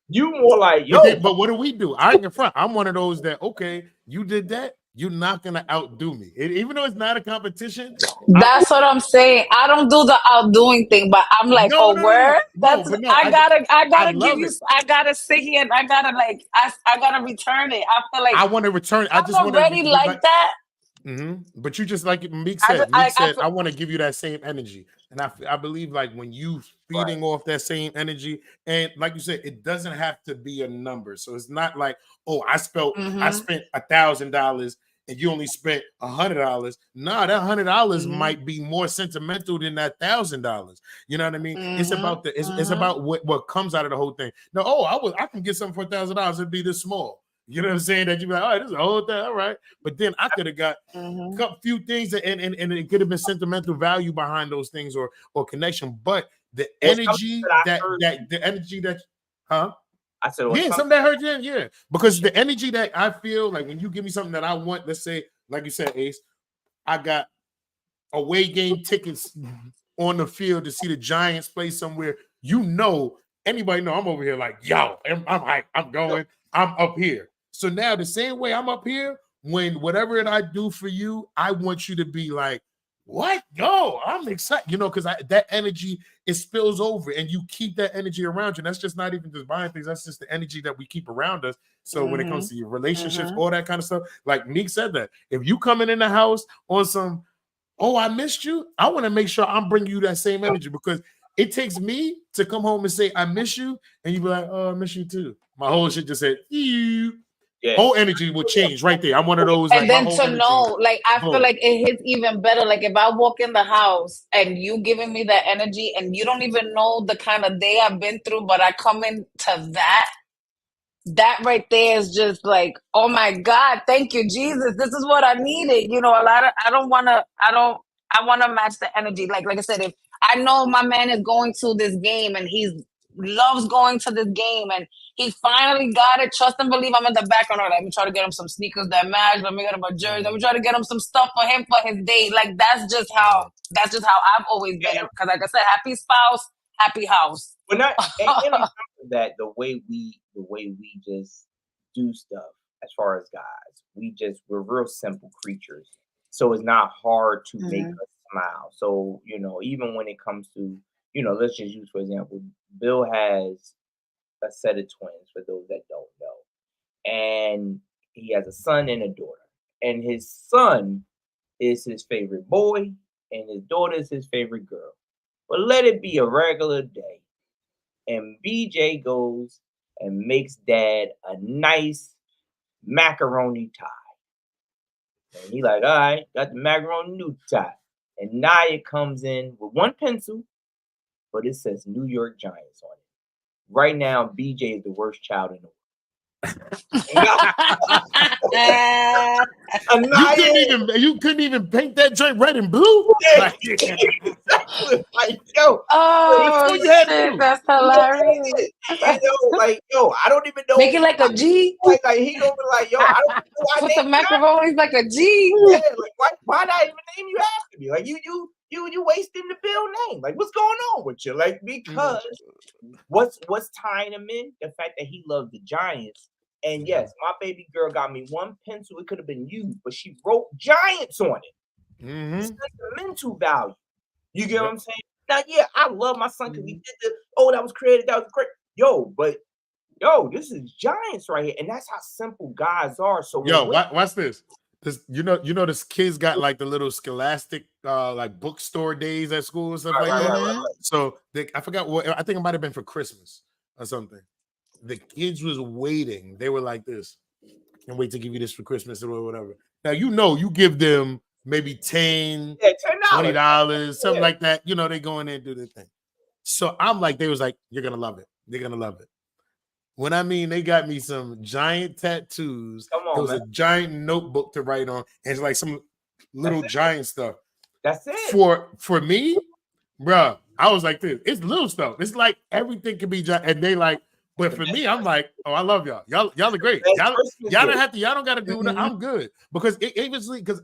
you more like, but what do? I ain't in front. I'm one of those that, okay, you did that. You're not gonna outdo me, even though it's not a competition. That's what I'm saying. I don't do the outdoing thing, but I'm like, I gotta give you. I gotta sit here and I gotta I gotta return it. I feel like I want to return. I just want to like that. Mm-hmm. But you just like Meek said. I want to give you that same energy, and I believe like when you feeding off that same energy. And like you said, it doesn't have to be a number. So it's not like, oh, I spent $1,000 and you only spent $100. Nah, that $100 might be more sentimental than that $1,000. You know what I mean? It's about it's about what comes out of the whole thing. No, I can get something for $1,000. It'd be this small. You know what I'm saying? That you're like, all right, this is a whole thing, all right. But then I could have got a few things, and it could have been sentimental value behind those things or connection. But the energy I said, something that hurt you, yeah. Because the energy that I feel like when you give me something that I want, let's say, like you said, Ace, I got away game tickets on the field to see the Giants play somewhere. Anybody know I'm over here like, yo, I'm going, I'm up here. So now the same way I'm up here, when whatever I do for you, I want you to be like, what? Yo, I'm excited, because that energy, it spills over and you keep that energy around you. And that's just not even just buying things. That's just the energy that we keep around us. So when it comes to your relationships, all that kind of stuff, like Meek said that, if you coming in the house on some, oh, I missed you, I want to make sure I'm bringing you that same energy, because it takes me to come home and say, I miss you. And you be like, oh, I miss you too. My whole shit just said, you. Yeah. Whole energy will change right there. I'm one of those. And then to know, like, I feel like it hits even better. Like, if I walk in the house and you giving me that energy and you don't even know the kind of day I've been through, but I come into that right there is just like, oh my God, thank you, Jesus. This is what I needed. I want to match the energy. Like I said, if I know my man is going to this game and he loves going to this game and he finally got it, trust and believe, I'm in the background. Let me try to get him some sneakers that match. Let me get him a jersey. Let me try to get him some stuff for him for his day. Like, that's just how I've always been. Because like I said, happy spouse, happy house. We're not and that the way we just do stuff as far as guys. We're real simple creatures. So it's not hard to make us smile. So, even when it comes to, let's just use, for example, Bill has a set of twins, for those that don't know. And he has a son and a daughter. And his son is his favorite boy, and his daughter is his favorite girl. But let it be a regular day. And BJ goes and makes dad a nice macaroni tie. And he like, all right, got the macaroni noodle tie. And Naya comes in with one pencil, but it says New York Giants on it. Right now, BJ is the worst child in the world. You couldn't even paint that joint red and blue. Yeah. Like, yo, that's hilarious. I don't even know. Make it like a G. Like he gonna be like, yo, I don't know why. Put the macaroni like a G. Yeah, like why not even name you after me? Like you wasting the Bill name. Like, what's going on with you? Like, because what's tying him in? The fact that he loves the Giants. And yes, my baby girl got me one pencil. It could have been used, but she wrote Giants on it. Sentimental value. You get what I'm saying? Now, yeah, I love my son because he did that was creative. That was great. This is Giants right here. And that's how simple guys are. So watch this. This, this kids got like the little scholastic like bookstore days at school and stuff like that. Right. So I forgot I think it might have been for Christmas or something. The kids was waiting. They were like this. Can't wait to give you this for Christmas or whatever. Now, you give them maybe $10, $20, something like that. They go in there and do their thing. So I'm like, they was like, you're going to love it. They're going to love it. When I mean, they got me some giant tattoos. It was a giant notebook to write on. And it's like some little giant stuff. That's it. For me, bro, I was like this. It's little stuff. It's like everything can be giant. And they like, but for me, I'm like, oh, I love y'all. Y'all are great. Y'all don't have to. Y'all don't got to do that. I'm good because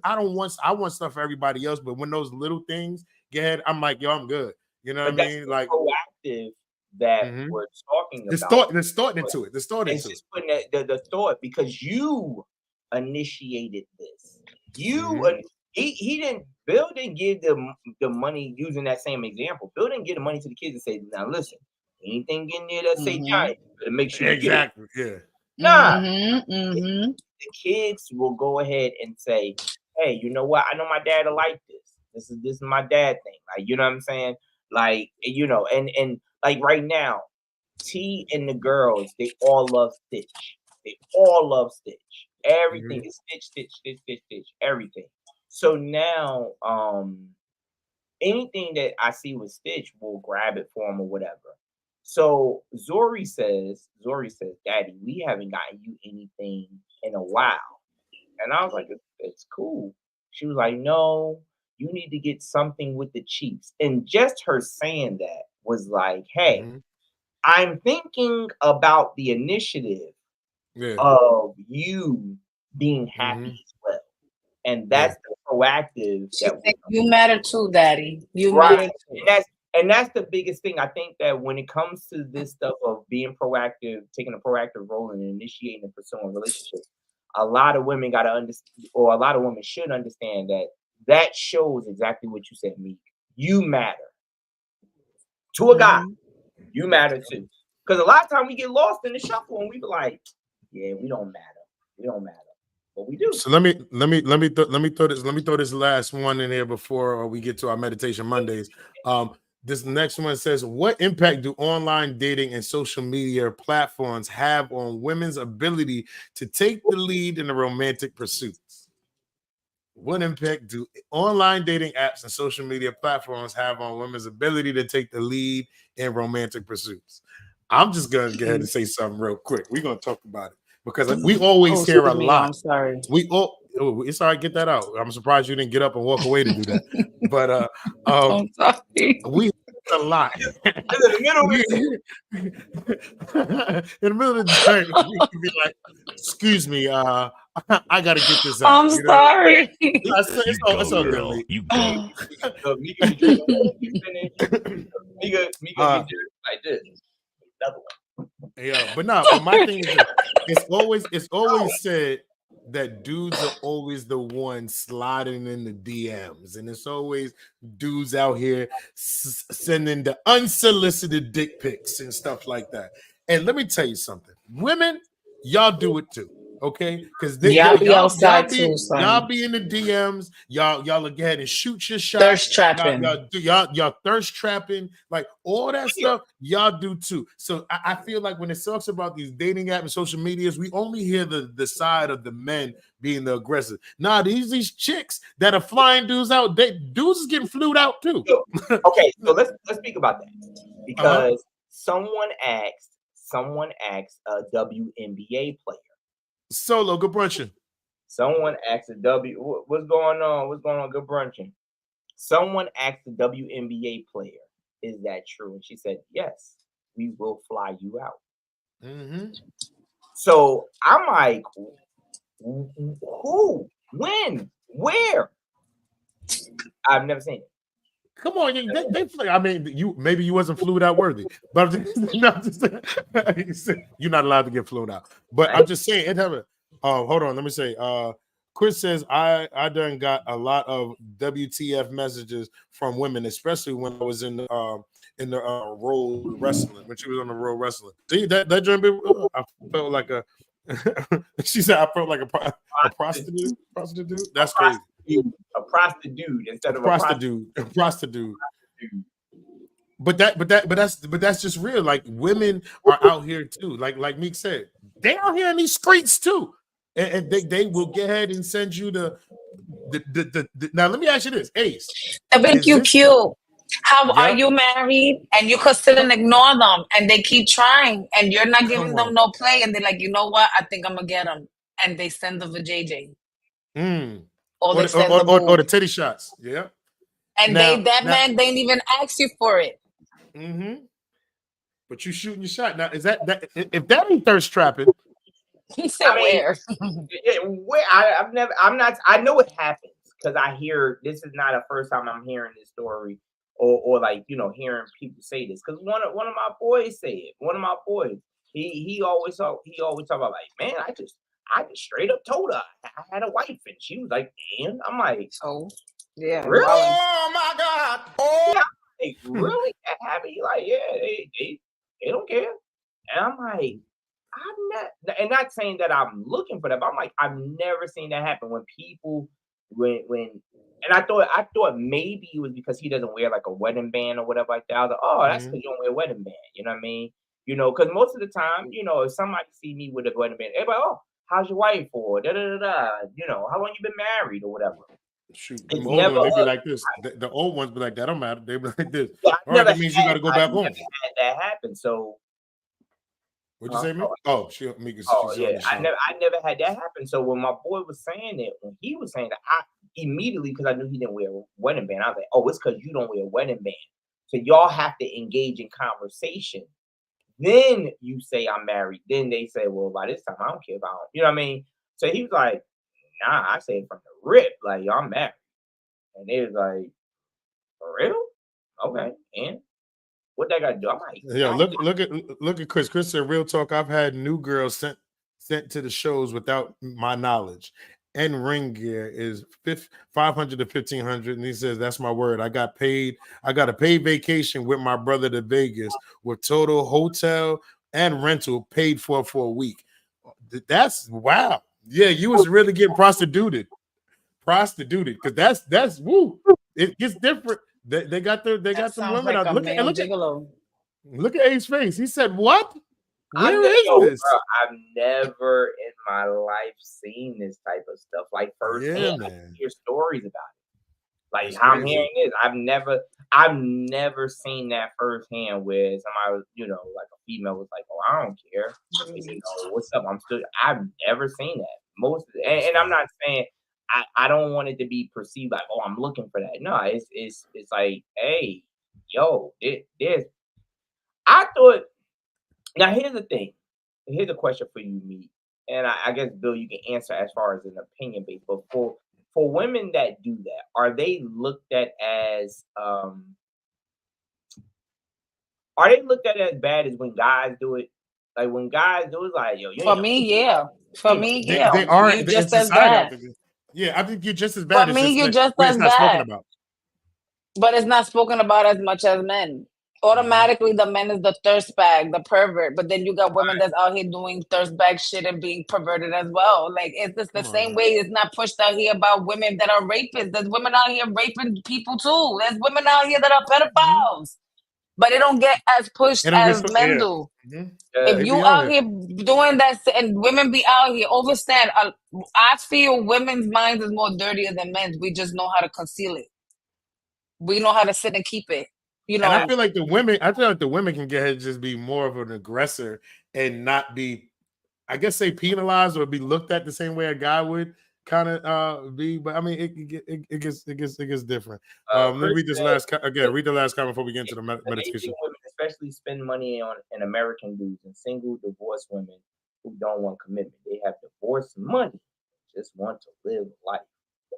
I want stuff for everybody else. But when those little things get ahead, I'm like, yo, I'm good. You know what I mean? Like proactive that we're talking about. There's thought into it. There's thought into it. Just putting the thought because you initiated this. He didn't. Bill didn't give the money using that same example. Bill didn't give the money to the kids and say, now listen. Anything in there that say Giant, to make sure you get it. Yeah. Nah. The kids will go ahead and say, hey, you know what? I know my dad will like this. This is my dad thing. Like, you know what I'm saying? Like, you know, and like right now, T and the girls, they all love Stitch. They all love Stitch. Everything is Stitch, Stitch, Stitch, Stitch, Stitch, everything. So now, anything that I see with Stitch will grab it for him or whatever. So Zori says, Daddy, we haven't gotten you anything in a while. And I was like, it's cool. She was like, no, you need to get something with the Chiefs. And just her saying that was like, hey, I'm thinking about the initiative of you being happy as well. And that's the proactive that we you matter too, Daddy. You right. matter too. And that's the biggest thing. I think that when it comes to this stuff of being proactive, taking a proactive role in initiating and pursuing relationships, a lot of women gotta understand, or a lot of women should understand that shows exactly what you said, Meek. You matter. To a guy, you matter too. Because a lot of times we get lost in the shuffle and we be like, yeah, we don't matter. We don't matter. But we do. So let me throw this last one in here before we get to our meditation Mondays. This next one says, what impact do online dating and social media platforms have on women's ability to take the lead in the romantic pursuits? What impact do online dating apps and social media platforms have on women's ability to take the lead in romantic pursuits? I'm just going to go ahead and say something real quick. We're going to talk about it because we always hear a lot. I'm sorry. It's all right. Get that out. I'm surprised you didn't get up and walk away to do that. But I'm sorry. we hear a lot. In the middle of the day, we can be like, "Excuse me, I got to get this out." I'm sorry. It's all good. You go. Mika like this. Another one. Yeah, but my thing is, it's always said that dudes are always the ones sliding in the DMs, and it's always dudes out here sending the unsolicited dick pics and stuff like that. And let me tell you something, women, y'all do it too. Okay, because y'all be outside too, son. Y'all be in the DMs. Y'all go ahead and shoot your shot. Thirst trapping. Y'all thirst trapping. Like all that stuff, y'all do too. So I feel like when it talks about these dating apps and social medias, we only hear the side of the men being the aggressor. Nah, these chicks that are flying dudes out, dudes is getting flued out too. Okay, so let's speak about that because someone asked a WNBA player. Solo, Good Brunchin. Someone asked a what's going on? What's going on, Good Brunchin? Someone asked the WNBA player, is that true? And she said, yes, we will fly you out. So I'm like, who? When? Where? I've never seen it. Come on, they I mean, you wasn't flued out worthy, but I'm just saying, you're not allowed to get flued out. But I'm just saying it happened. Hold on, let me say. Chris says I done got a lot of WTF messages from women, especially when I was in the road wrestling, when she was on the road wrestling. See that I felt like a. She said I felt like a prostitute. That's crazy. A prostitute instead of a prostitute. But that's just real. Like women are out here too. Like Meek said, they out here in these streets too, and they will go ahead and send you the. Now let me ask you this, Ace. I think you cute. How are you married? And you could sit and ignore them, and they keep trying, and you're not giving them no play, and they're like, you know what? I think I'm gonna get them, and they send them for JJ. Or the titty shots, yeah. And man didn't even ask you for it. But you shooting your shot. Now, is that if that ain't thirst trapping? He said where? Where I know it happens because I hear this is not the first time I'm hearing this story or like hearing people say this because one of my boys say it. One of my boys, he always talk about like, man, I just straight up told her I had a wife and she was like, and I'm like, oh yeah, really? Oh my God! Oh, yeah, like, really? That happy? Like, yeah, they don't care. And I'm like, I'm not saying that I'm looking for that, but I'm like, I've never seen that happen when people and I thought maybe it was because he doesn't wear like a wedding band or whatever like that. I was like, oh, that's because you don't wear a wedding band. You know what I mean? Because most of the time, if somebody see me with a wedding band, everybody, oh, how's your wife for? Da da da da. How long you been married or whatever. Shoot, It's them old never ones, they be like this. The old ones be like, that don't matter. They be like this. Yeah, All right, that means you got to go back home. Had that happen. So what'd you say, man? Oh, Mika, oh she's yeah, on the show. I never had that happen. So when my boy was saying it, when he was saying that, I immediately, because I knew he didn't wear a wedding band, I was like, oh, it's because you don't wear a wedding band. So y'all have to engage in conversation. Then you say I'm married. Then they say, well, by this time I don't care about, you know what I mean? So he was like, nah, I say it from the rip, like, y'all married. And they was like, for real? Okay, and what they got to do? I'm like, yeah, look at Chris. Chris said, real talk. I've had new girls sent to the shows without my knowledge. And ring gear is 500 to 1,500, and he says that's my word. I got a paid vacation with my brother to Vegas with total hotel and rental paid for a week. That's wow. Yeah, you was really getting prostituted because that's woo. It gets different. They got some women like out. Look at A's face. He said, "What? Where is this?" Bro, I've never in my life seen this type of stuff like firsthand. Yeah, I hear stories about it. Like that's how I'm crazy. hearing this, I've never seen that firsthand where somebody was, like a female was like, "Oh, I don't care, what's up? I've never seen that. And I'm not saying I don't want it to be perceived like, oh, I'm looking for that. No, it's like, hey, yo, there's. I thought. Now here's the thing. Here's a question for you, me, and I guess Bill, you can answer as far as an opinion based. But for women that do that, are they looked at as bad as when guys do it? Like when guys do it, like yo, For me, yeah. For me, yeah. They are you in just as society. bad. Yeah, I think you're just as bad. For It's me, just you're like just where as it's not spoken bad. about. But it's not spoken about as much as men. Automatically, the men is the thirst bag, the pervert. But then you got women that's out here doing thirst bag shit and being perverted as well. Like it's just the Come on, same man. way. It's not pushed out here about women that are rapists. There's women out here raping people too. There's women out here that are pedophiles. But it don't get as pushed They don't get as men do. If They you be out out here doing that and women be out here, overstand. I feel women's minds is more dirtier than men's. We just know how to conceal it. We know how to sit and keep it. And I feel like the women can get ahead and just be more of an aggressor and not be, I guess, say penalized or be looked at the same way a guy would kind of be. But I mean, it gets different. Let me read this read the last comment before we get into the meditation. Asian women especially spend money on American dudes and single divorced women who don't want commitment. They have divorce money, just want to live life.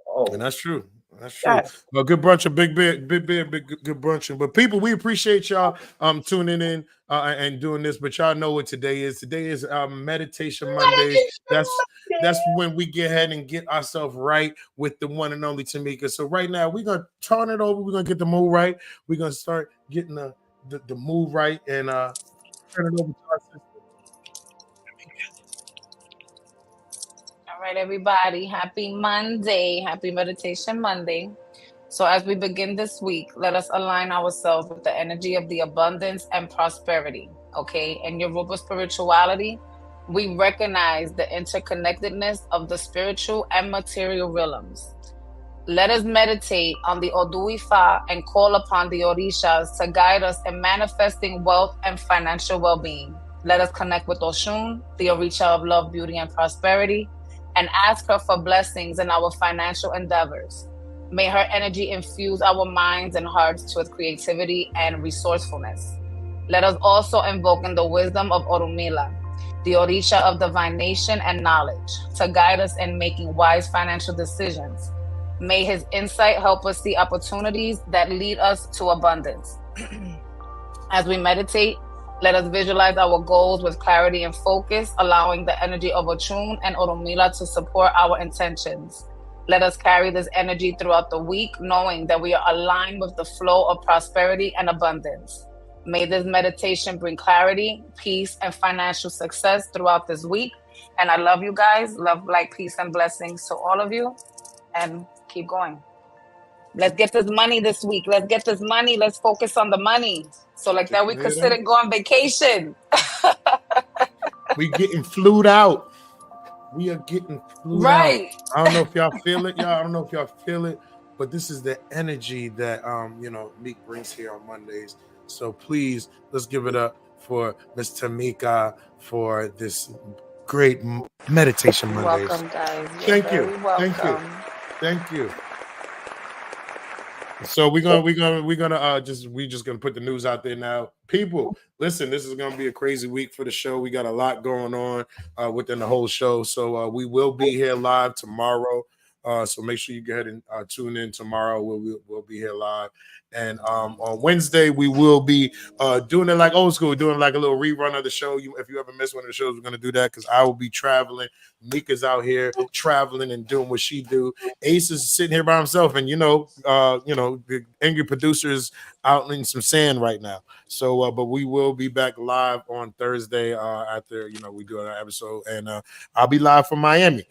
Oh, and that's true. That's true. Well, good brunch, big good brunching. But people, we appreciate y'all tuning in and doing this. But y'all know what today is. Today is Meditation Mondays. That's when we get ahead and get ourselves right with the one and only Tomika. So right now we're gonna turn it over. We're gonna get the move right. We're gonna start getting the move right and turn it over to our sister. All right, everybody. Happy Monday. Happy Meditation Monday. So, as we begin this week, let us align ourselves with the energy of the abundance and prosperity. Okay. In your Yoruba spirituality, we recognize the interconnectedness of the spiritual and material realms. Let us meditate on the Oduifa and call upon the Orishas to guide us in manifesting wealth and financial well being. Let us connect with Oshun, the Orisha of love, beauty, and prosperity, and ask her for blessings in our financial endeavors. May her energy infuse our minds and hearts with creativity and resourcefulness. Let us also invoke in the wisdom of Orumila, the Orisha of divination and knowledge, to guide us in making wise financial decisions. May his insight help us see opportunities that lead us to abundance. As we meditate, let us visualize our goals with clarity and focus, allowing the energy of Ochun and Orumila to support our intentions. Let us carry this energy throughout the week, knowing that we are aligned with the flow of prosperity and abundance. May this meditation bring clarity, peace, and financial success throughout this week. And I love you guys. Love, light, peace, and blessings to all of you. And keep going. Let's get this money this week. Let's get this money. Let's focus on the money. So like that, we could sit and go on vacation. We getting flued out. We are getting flued out. I don't know if y'all feel it, y'all. I don't know if y'all feel it, but this is the energy that Meek brings here on Mondays. So please, let's give it up for Miss Tomika for this great meditation Mondays. Welcome, guys. Thank you. Thank you. So we're gonna just gonna put the news out there now. People, listen, this is gonna be a crazy week for the show. We got a lot going on within the whole show. So we will be here live tomorrow. So make sure you go ahead and tune in tomorrow. We'll be here live. And on Wednesday, we will be doing it like old school, doing like a little rerun of the show. If you ever missed one of the shows, we're going to do that because I will be traveling. Mika's out here traveling and doing what she do. Ace is sitting here by himself, and the angry producer is out in some sand right now. So, but we will be back live on Thursday after we do our episode, and I'll be live from Miami.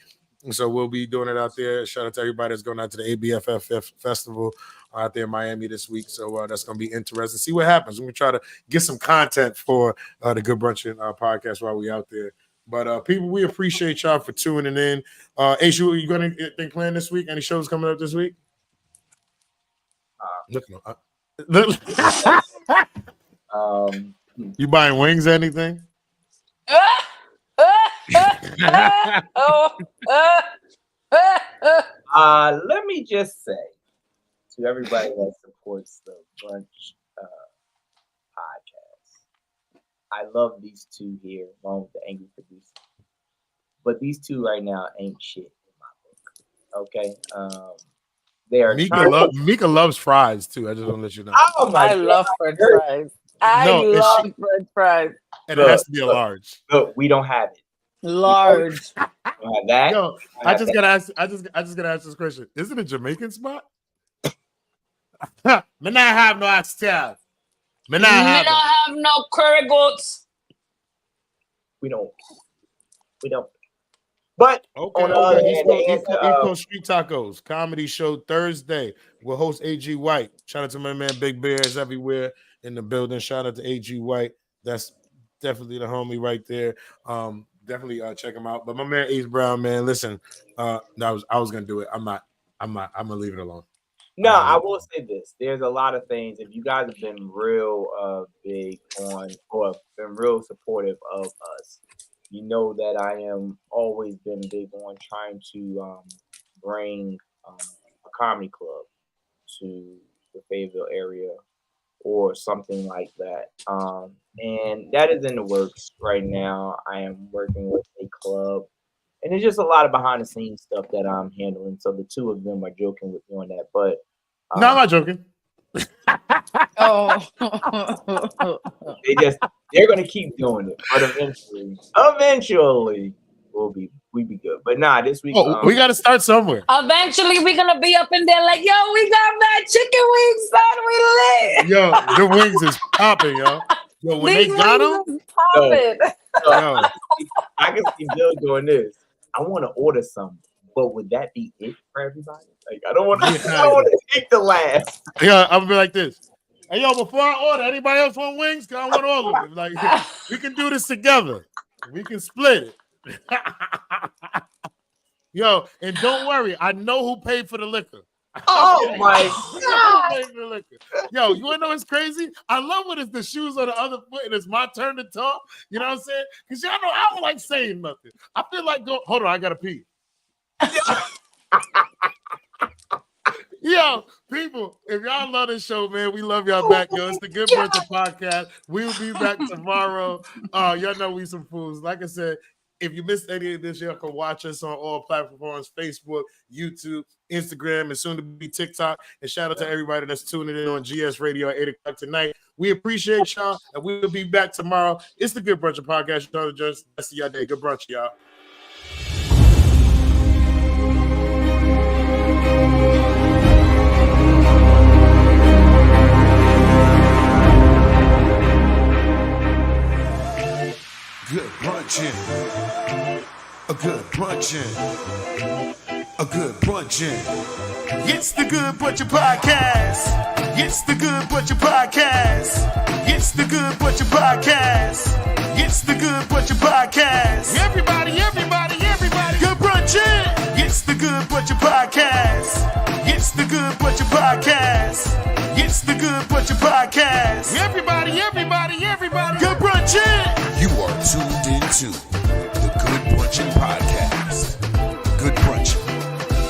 So we'll be doing it out there. Shout out to everybody that's going out to the ABFF festival out there in Miami this week. So that's going to be interesting. See what happens. We're going to try to get some content for the Good Brunchin podcast while we out there. But people, we appreciate y'all for tuning in. Ace, you got anything planned this week? Any shows coming up this week? You buying wings or anything? Let me just say to everybody that supports the Brunch podcast, I love these two here, along with the angry producer. But these two right now ain't shit in my book. Okay, they are. Mika loves fries too. I just want to let you know. Oh my! I love French fries. I love French fries. And it has to be a large. Look, we don't have it. Large. That. Yo, I just gotta ask this question. Is it a Jamaican spot? Me not have no oxtail. Me not have no curry goats. We don't. But East Coast Street Tacos Comedy Show Thursday. We'll host AG White. Shout out to my man Big Bears everywhere in the building. Shout out to AG White. That's definitely the homie right there. Definitely check him out. But my man Ace Brown, man, listen. I was gonna do it. I'm gonna leave it alone. No, I will say this. There's a lot of things. If you guys have been real big on or been real supportive of us, you know that I am always been big on trying to bring a comedy club to the Fayetteville area or something like that. And that is in the works right now. I am working with a club, and it's just a lot of behind the scenes stuff that I'm handling. So the two of them are joking with me on that, but no, I'm not joking. They're gonna keep doing it, but eventually we be good. But nah, this week we got to start somewhere. Eventually we're gonna be up in there like, yo, we got that chicken wings, son. We lit. Yo, the wings is popping, yo. Yo, when they got them, I can see Bill doing this. I want to order some, but would that be it for everybody? Like, I don't want to take the last. Yeah, I'm gonna be like this. Hey, yo, before I order, anybody else want wings? Cause I want all of them. Like, we can do this together. We can split it. Yo, and don't worry, I know who paid for the liquor. Oh my God. Yo, you wanna know what's crazy? I love when it's the shoes on the other foot and it's my turn to talk. You know what I'm saying? Because y'all know I don't like saying nothing. I feel like hold on, I gotta pee. Yo, people, if y'all love this show, man, we love y'all back, yo. It's the Good Brunchin Podcast. We'll be back tomorrow. Y'all know we some fools. Like I said, if you missed any of this, y'all can watch us on all platforms: Facebook, YouTube, Instagram, and soon to be TikTok. And shout out to everybody that's tuning in on GS Radio at 8 o'clock tonight. We appreciate y'all, and we'll be back tomorrow. It's the Good Brunchin Podcast. Y'all just rest of y'all day. Good brunch, y'all. Good brunchin', a good brunchin'. a good brunchin'. It's the Good Brunchin Podcast. It's the Good Brunchin Podcast. It's the Good Brunchin Podcast. It's the Good Brunchin Podcast. Everybody, good brunchin'. It's the Good Brunchin Podcast. It's the Good Brunchin Podcast. It's the Good Brunchin Podcast. Everybody, good brunchin'. You are tuned into the Good Brunchin Podcast.